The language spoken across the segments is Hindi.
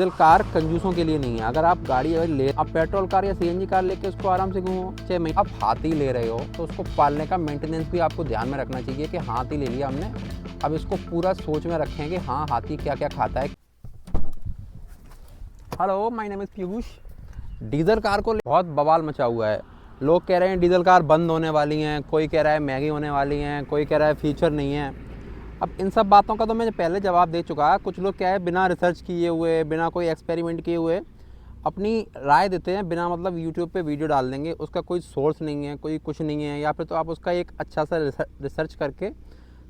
डीजल कार कंजूसों के लिए नहीं है। अगर आप गाड़ी आप पेट्रोल कार या सीएनजी कार लेके उसको आराम से घूमो, चाहे मैं आप हाथी ले रहे हो तो उसको पालने का मेंटेनेंस भी आपको ध्यान में रखना चाहिए कि हाथी ले लिया हमने, अब इसको पूरा सोच में रखें कि हाँ हाथी क्या क्या खाता है। Hello, my name is Piyush. Diesel car को बहुत बवाल मचा हुआ है। लोग कह रहे हैं डीजल कार बंद होने वाली हैं, कोई कह रहा है महंगी होने वाली हैं, कोई कह रहा है फीचर नहीं है। अब इन सब बातों का तो मैं पहले जवाब दे चुका है। कुछ लोग क्या है बिना रिसर्च किए हुए, बिना कोई एक्सपेरिमेंट किए हुए अपनी राय देते हैं, बिना मतलब यूट्यूब पे वीडियो डाल देंगे, उसका कोई सोर्स नहीं है, कोई कुछ नहीं है। या फिर तो आप उसका एक अच्छा सा रिसर्च करके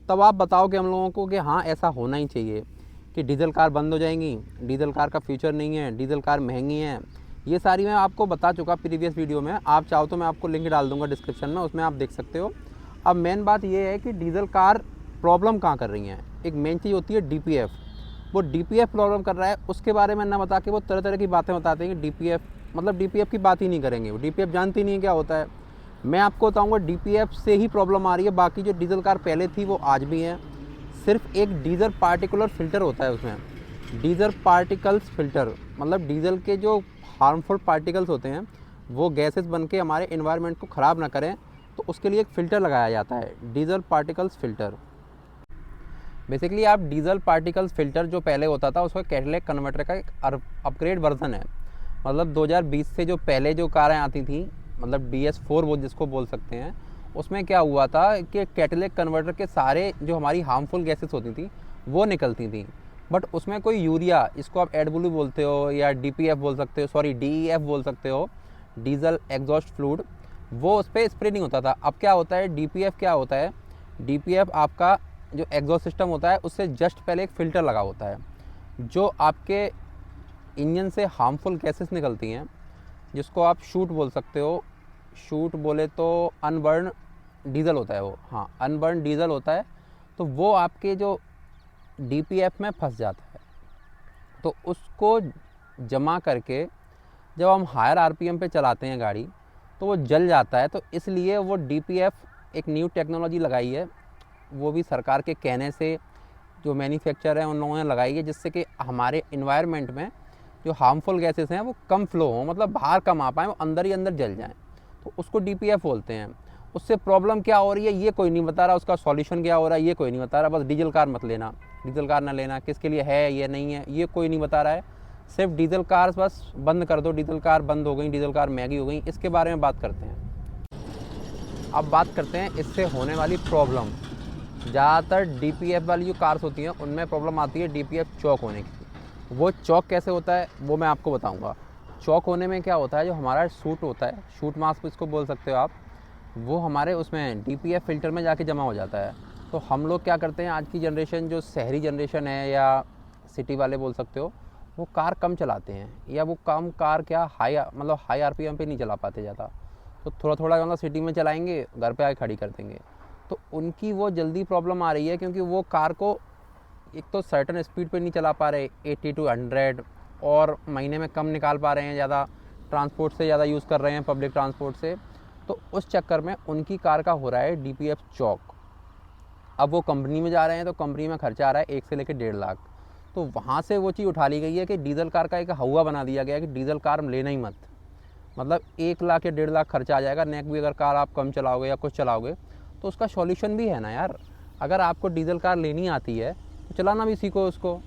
तब आप बताओ कि हम लोगों को कि हाँ ऐसा होना ही चाहिए कि डीजल कार बंद हो जाएंगी, डीजल कार का फ्यूचर नहीं है, डीजल कार महंगी है। ये सारी मैं आपको बता चुका प्रीवियस वीडियो में। आप चाहो तो मैं आपको लिंक डाल दूंगा डिस्क्रिप्शन में, उसमें आप देख सकते हो। अब मेन बात ये है कि डीजल कार प्रॉब्लम कहाँ कर रही हैं। एक मेन चीज़ होती है डीपीएफ। वो डीपीएफ प्रॉब्लम कर रहा है, उसके बारे में ना बता के वो तरह तरह की बातें बताते हैं कि डीपीएफ मतलब डीपीएफ की बात ही नहीं करेंगे। वो डीपीएफ जानती नहीं है क्या होता है। मैं आपको बताऊंगा डीपीएफ से ही प्रॉब्लम आ रही है। बाकी जो डीजल कार पहले थी वो आज भी है। सिर्फ एक डीजल पार्टिकुलर फ़िल्टर होता है उसमें, डीजल पार्टिकल्स फ़िल्टर, मतलब डीजल के जो हार्मफुल पार्टिकल्स होते हैं वो गैसेस बन के हमारे इन्वायरमेंट को ख़राब ना करें, तो उसके लिए एक फ़िल्टर लगाया जाता है, डीजल पार्टिकल्स फ़िल्टर। बेसिकली आप डीजल पार्टिकल्स फ़िल्टर जो पहले होता था उसका कैटालिटिक कन्वर्टर का एक अपग्रेड वर्जन है। मतलब 2020 से जो पहले जो कारें आती थी, मतलब DS4 वो जिसको बोल सकते हैं, उसमें क्या हुआ था कि कैटालिटिक कन्वर्टर के सारे जो हमारी हार्मफुल गैसेस होती थी वो निकलती थी। बट उसमें कोई यूरिया, इसको आप एडब्ल्यू बोलते हो या DPF बोल सकते हो, सॉरी DEF बोल सकते हो, डीजल एग्जॉस्ट फ्लूइड, वो उस पर स्प्रे नहीं होता था। अब क्या होता है, DPF क्या होता है, DPF आपका जो एग्जॉस्ट सिस्टम होता है उससे जस्ट पहले एक फ़िल्टर लगा होता है जो आपके इंजन से हार्मफुल गैसेस निकलती हैं, जिसको आप शूट बोल सकते हो। शूट बोले तो अनबर्न डीजल होता है वो, हाँ अनबर्न डीजल होता है। तो वो आपके जो DPF में फंस जाता है, तो उसको जमा करके जब हम हायर RPM पे चलाते हैं गाड़ी तो वो जल जाता है। तो इसलिए वो DPF एक न्यू टेक्नोलॉजी लगाई है, वो भी सरकार के कहने से जो मैन्युफैक्चर है उन लोगों ने लगाई है, जिससे कि हमारे इन्वायरमेंट में जो हार्मफुल गैसेस हैं वो कम फ्लो हो, मतलब बाहर कम आ पाएँ, वो अंदर ही अंदर जल जाएँ। तो उसको DPF बोलते हैं। उससे प्रॉब्लम क्या हो रही है ये कोई नहीं बता रहा, उसका सॉल्यूशन क्या हो रहा है ये कोई नहीं बता रहा। बस डीजल कार मत लेना, डीजल कार ना लेना, किसके लिए है ये नहीं है ये कोई नहीं बता रहा है। सिर्फ डीजल कार बस बंद कर दो, डीजल कार बंद हो गई, डीजल कार महंगी हो गई, इसके बारे में बात करते हैं। अब बात करते हैं इससे होने वाली प्रॉब्लम। ज़्यादातर DPF वाली जो कार्स होती हैं उनमें प्रॉब्लम आती है DPF चौक होने की। वो चौक कैसे होता है वो मैं आपको बताऊंगा। चौक होने में क्या होता है, जो हमारा शूट होता है, शूट मास्क इसको बोल सकते हो आप, वो हमारे उसमें DPF फ़िल्टर में जाके जमा हो जाता है। तो हम लोग क्या करते हैं, आज की जनरेशन जो शहरी जनरेशन है या सिटी वाले बोल सकते हो, वो कार कम चलाते हैं, या वो कम कार क्या हाई RPM पे नहीं चला पाते ज़्यादा। तो थोड़ा थोड़ा मतलब सिटी में चलाएंगे, घर पे आके खड़ी कर देंगे। तो उनकी वो जल्दी प्रॉब्लम आ रही है, क्योंकि वो कार को एक तो सर्टन स्पीड पे नहीं चला पा रहे, 80 to 100, और महीने में कम निकाल पा रहे हैं, ज़्यादा ट्रांसपोर्ट से ज़्यादा यूज़ कर रहे हैं, पब्लिक ट्रांसपोर्ट से। तो उस चक्कर में उनकी कार का हो रहा है DPF चौक। अब वो कंपनी में जा रहे हैं तो कंपनी में खर्चा आ रहा है 1 से लेकर 1.5 लाख। तो वहाँ से वो चीज़ उठा ली गई है कि डीजल कार का एक हवा बना दिया गया है कि डीजल कार लेना ही मत। मतलब 1 लाख या 1.5 लाख खर्चा आ जाएगा। नेक भी अगर कार आप कम चलाओगे या कुछ चलाओगे तो उसका सॉल्यूशन भी है ना यार। अगर आपको डीजल कार लेनी आती है तो चलाना भी सीखो उसको।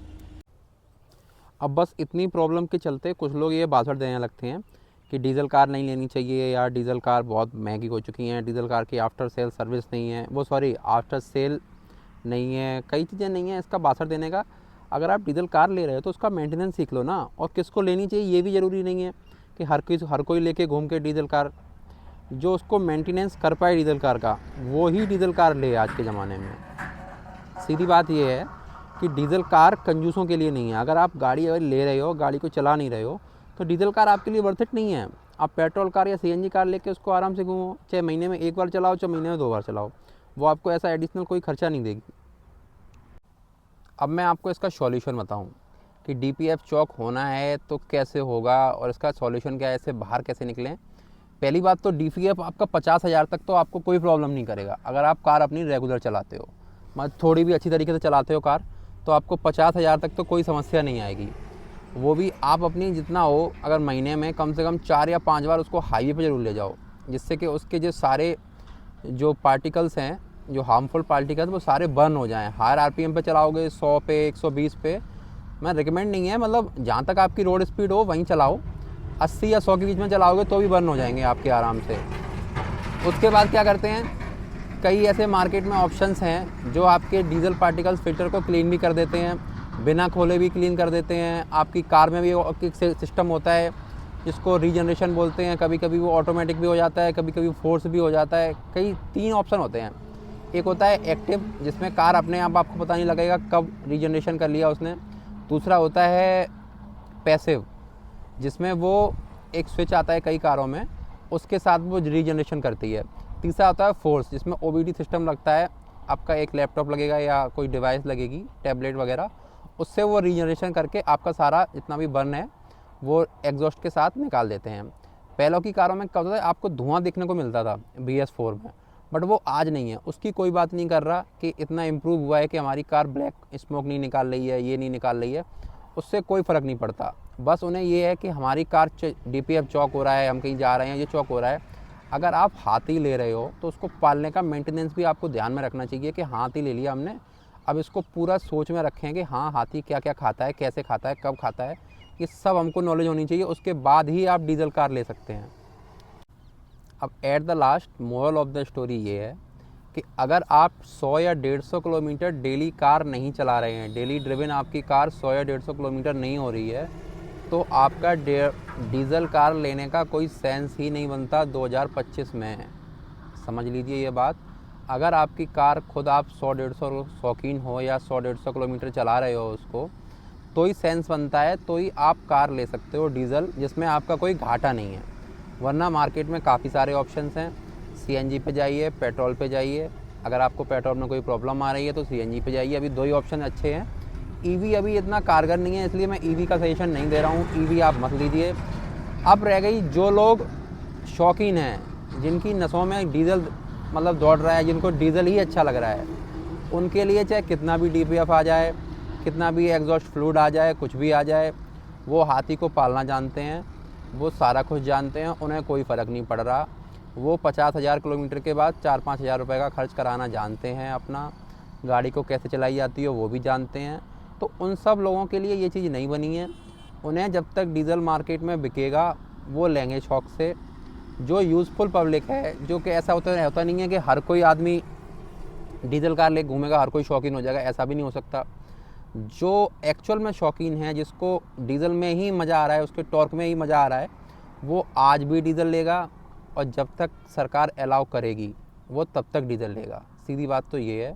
अब बस इतनी प्रॉब्लम के चलते कुछ लोग ये भाषण देने लगते हैं कि डीजल कार नहीं लेनी चाहिए, या डीजल कार बहुत महंगी हो चुकी हैं, डीजल कार की आफ्टर सेल सर्विस नहीं है, वो सॉरी आफ्टर सेल नहीं है, कई चीज़ें नहीं है इसका भाषण देने का। अगर आप डीजल कार ले रहे हो तो उसका मेंटेनेंस सीख लो ना। और किसको लेनी चाहिए ये भी ज़रूरी नहीं है कि हर कोई लेके घूम के डीजल कार। जो उसको मेंटेनेंस कर पाए डीजल कार का वो ही डीजल कार ले आज के ज़माने में। सीधी बात ये है कि डीजल कार कंजूसों के लिए नहीं है। अगर आप गाड़ी अगर ले रहे हो, गाड़ी को चला नहीं रहे हो, तो डीजल कार आपके लिए वर्थ इट नहीं है। आप पेट्रोल कार या CNG कार लेके उसको आराम से घूमो, चाहे महीने में 1 बार चलाओ, चाहे महीने में 2 बार चलाओ, वो आपको ऐसा एडिशनल कोई खर्चा नहीं देगी। अब मैं आपको इसका सॉल्यूशन बताऊं कि DPF चौक होना है तो कैसे होगा और इसका सॉल्यूशन क्या है, इससे बाहर कैसे निकलें। पहली बात तो DPF आपका 50,000 तक तो आपको कोई प्रॉब्लम नहीं करेगा। अगर आप कार अपनी रेगुलर चलाते हो, मतलब थोड़ी भी अच्छी तरीके से चलाते हो कार, तो आपको 50,000 तक तो कोई समस्या नहीं आएगी। वो भी आप अपनी जितना हो, अगर महीने में कम से कम 4 या 5 बार उसको हाईवे पे ज़रूर ले जाओ, जिससे कि उसके जो सारे जो पार्टिकल्स हैं, जो हार्मफुल पार्टिकल्स, वो सारे बर्न हो जाएं। हायर आरपीएम पे चलाओगे, 100 पे, 120 पे, मैं रिकमेंड नहीं है, मतलब जहाँ तक आपकी रोड स्पीड हो वहीं चलाओ। 80 या 100 के बीच में चलाओगे तो भी बर्न हो जाएंगे आपके आराम से। उसके बाद क्या करते हैं, कई ऐसे मार्केट में ऑप्शंस हैं जो आपके डीजल पार्टिकल्स फ़िल्टर को क्लीन भी कर देते हैं, बिना खोले भी क्लीन कर देते हैं। आपकी कार में भी एक सिस्टम होता है जिसको रीजनरेशन बोलते हैं, कभी कभी वो ऑटोमेटिक भी हो जाता है, कभी कभी फोर्स भी हो जाता है। कई 3 ऑप्शन होते हैं। एक होता है एक्टिव, जिसमें कार अपने आप आपको पता नहीं लगेगा कब रीजनरेशन कर लिया उसने। दूसरा होता है पैसिव, जिसमें वो एक स्विच आता है कई कारों में, उसके साथ वो रीजनरेशन करती है। तीसरा होता है फोर्स, जिसमें ओबीडी सिस्टम लगता है, आपका एक लैपटॉप लगेगा या कोई डिवाइस लगेगी, टैबलेट वगैरह, उससे वो रीजनरेशन करके आपका सारा जितना भी बर्न है वो एग्जॉस्ट के साथ निकाल देते हैं। पहलों की कारों में क्या होता था, आपको धुआं देखने को मिलता था BS4 में, बट वो आज नहीं है। उसकी कोई बात नहीं कर रहा कि इतना इम्प्रूव हुआ है कि हमारी कार ब्लैक स्मोक नहीं निकाल रही है, ये नहीं निकाल रही है, उससे कोई फ़र्क नहीं पड़ता। बस उन्हें ये है कि हमारी कार DPF चौक हो रहा है, हम कहीं जा रहे हैं, ये चौक हो रहा है। अगर आप हाथी ले रहे हो तो उसको पालने का मेंटेनेंस भी आपको ध्यान में रखना चाहिए कि हाथी ले लिया हमने, अब इसको पूरा सोच में रखें कि हाँ हाथी क्या क्या खाता है, कैसे खाता है, कब खाता है, ये सब हमको नॉलेज होनी चाहिए। उसके बाद ही आप डीजल कार ले सकते हैं। अब at the last moral of the story ये है कि अगर आप 100 या 150 किलोमीटर डेली कार नहीं चला रहे हैं, डेली ड्रिवन आपकी कार 100 या 150 किलोमीटर नहीं हो रही है, तो आपका डीज़ल कार लेने का कोई सेंस ही नहीं बनता 2025 में। समझ लीजिए ये बात। अगर आपकी कार खुद आप 100-150 शौकीन हो या 100-150 किलोमीटर चला रहे हो उसको, तो ही सेंस बनता है, तो ही आप कार ले सकते हो डीज़ल, जिसमें आपका कोई घाटा नहीं है। वरना मार्केट में काफ़ी सारे ऑप्शंस हैं। CNG पे जाइए, पेट्रोल पे जाइए। अगर आपको पेट्रोल में कोई प्रॉब्लम आ रही है तो CNG पे जाइए। अभी 2 ही ऑप्शन अच्छे हैं। EV अभी इतना कारगर नहीं है, इसलिए मैं EV का सजेशन नहीं दे रहा हूँ। EV आप मत लीजिए। अब रह गई जो लोग शौकीन हैं, जिनकी नसों में डीज़ल मतलब दौड़ रहा है, जिनको डीज़ल ही अच्छा लग रहा है, उनके लिए चाहे कितना भी DPF आ जाए, कितना भी एग्जॉस्ट फ्लूइड आ जाए, कुछ भी आ जाए, वो हाथी को पालना जानते हैं, वो सारा कुछ जानते हैं, उन्हें कोई फ़र्क नहीं पड़ रहा। वो 50,000 किलोमीटर के बाद 4-5 हज़ार रुपये का खर्च कराना जानते हैं, अपना गाड़ी को कैसे चलाई जाती है वो भी जानते हैं। तो उन सब लोगों के लिए ये चीज़ नहीं बनी है। उन्हें जब तक डीज़ल मार्केट में बिकेगा वो लेंगे शौक़ से। जो यूज़फुल पब्लिक है, जो कि ऐसा होता नहीं है कि हर कोई आदमी डीज़ल कार ले घूमेगा, हर कोई शौकीन हो जाएगा, ऐसा भी नहीं हो सकता। जो एक्चुअल में शौकीन है, जिसको डीज़ल में ही मज़ा आ रहा है, उसके टॉर्क में ही मज़ा आ रहा है, वो आज भी डीज़ल लेगा, और जब तक सरकार अलाउ करेगी वो तब तक डीज़ल लेगा। सीधी बात तो ये है।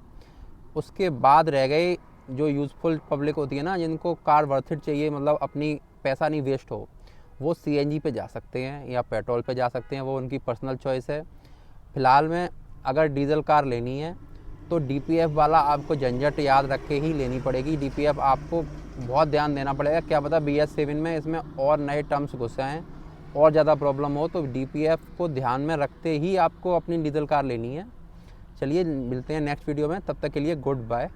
उसके बाद रह गए जो यूज़फुल पब्लिक होती है ना, जिनको कार वर्थ इट चाहिए, मतलब अपनी पैसा नहीं वेस्ट हो, वो CNG पे जा सकते हैं या पेट्रोल पे जा सकते हैं, वो उनकी पर्सनल चॉइस है। फ़िलहाल में अगर डीज़ल कार लेनी है तो DPF वाला आपको झंझट याद रख के ही लेनी पड़ेगी। DPF आपको बहुत ध्यान देना पड़ेगा। क्या पता BS7 में इसमें और नए टर्म्स घुसे हैं और ज़्यादा प्रॉब्लम हो, तो DPF को ध्यान में रखते ही आपको अपनी डीज़ल कार लेनी है। चलिए मिलते हैं नेक्स्ट वीडियो में, तब तक के लिए गुड बाय।